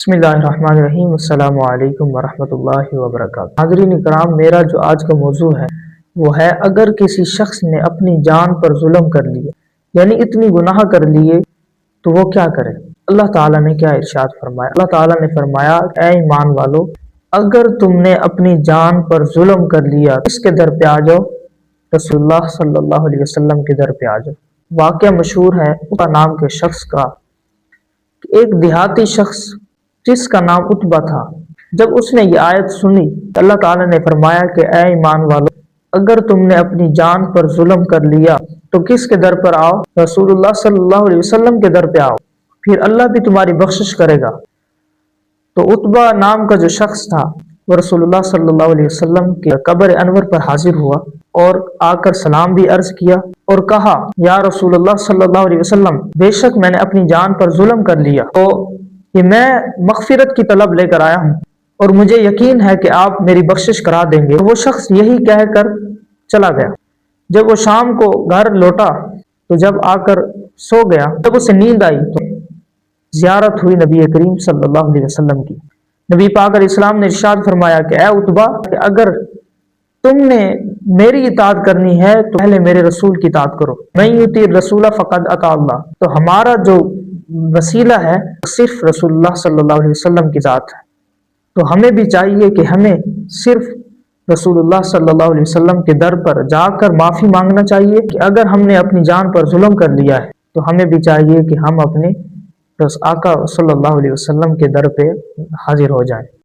बसमिल्लाहिर्रहमानिर्रहीम। अस्सलाम वालेकुम वरहमतुल्लाहि वबरकातुहू। नाज़रीन इकराम, मेरा जो आज का मौजू है वो है, अगर किसी शख्स ने अपनी जान पर जुल्म कर लिया, यानी इतनी गुनाह कर लिए, तो वो क्या करे। अल्लाह ताला ने क्या इरशाद फरमाया। अल्लाह ताला ने फरमाया, ऐ ईमान वालो, अगर तुमने अपनी जान पर जुल्म कर लिया, किसके दर पे आ जाओ, रसूलुल्लाह सल्लल्लाहु अलैहि वसल्लम के दर पे आ जाओ। वाक़या मशहूर है उसका नाम के शख्स का। एक देहाती शख्स जिसका नाम उतबा था, जब उसने ये आयत सुनी, अल्लाह ताला ने फरमाया कि ऐ ईमान वालों, अगर तुमने अपनी जान पर जुल्म कर लिया तो किसके दर पर आओ, रसूलुल्लाह सल्लल्लाहु अलैहि वसल्लम के दर पे आओ, फिर अल्लाह भी तुम्हारी बख्शिश करेगा। तो उतबा नाम का जो शख्स था वो रसूलुल्लाह सल्लल्लाहु अलैहि वसल्लम के कब्र अनवर पर हाजिर हुआ और आकर सलाम भी अर्ज किया और कहा, या रसूलुल्लाह सल्लल्लाहु अलैहि वसल्लम, बेशक मैंने अपनी जान पर जुल्म कर लिया, तो कि मैं मगफिरत की तलब लेकर आया हूँ और मुझे यकीन है कि आप मेरी बख्शिश करा देंगे। तो वो शख्स यही कहकर चला गया। जब वो शाम को घर लौटा तो जब आकर सो गया, जब उसे नींद आई तो ज़ियारत हुई नबी करीम सल्लल्लाहु अलैहि वसल्लम की। नबी पाक अलैहिस्सलाम ने इरशाद फरमाया कि ऐ उतबा, अगर तुमने मेरी इताअत करनी है तो पहले मेरे रसूल की इताअत करो। मैं युती रसूला फ़क़द अता अल्लाह। तो हमारा जो वसीला है सिर्फ रसूलुल्लाह सल्लल्लाहु अलैहि वसल्लम की ज़ात है। तो हमें भी चाहिए कि हमें सिर्फ रसूलुल्लाह सल्लल्लाहु अलैहि वसल्लम के दर पर जाकर माफ़ी मांगना चाहिए कि अगर हमने अपनी जान पर जुल्म कर लिया है तो हमें भी चाहिए कि हम अपने आका सल्लल्लाहु अलैहि वसल्लम के दर पे हाजिर हो जाएं।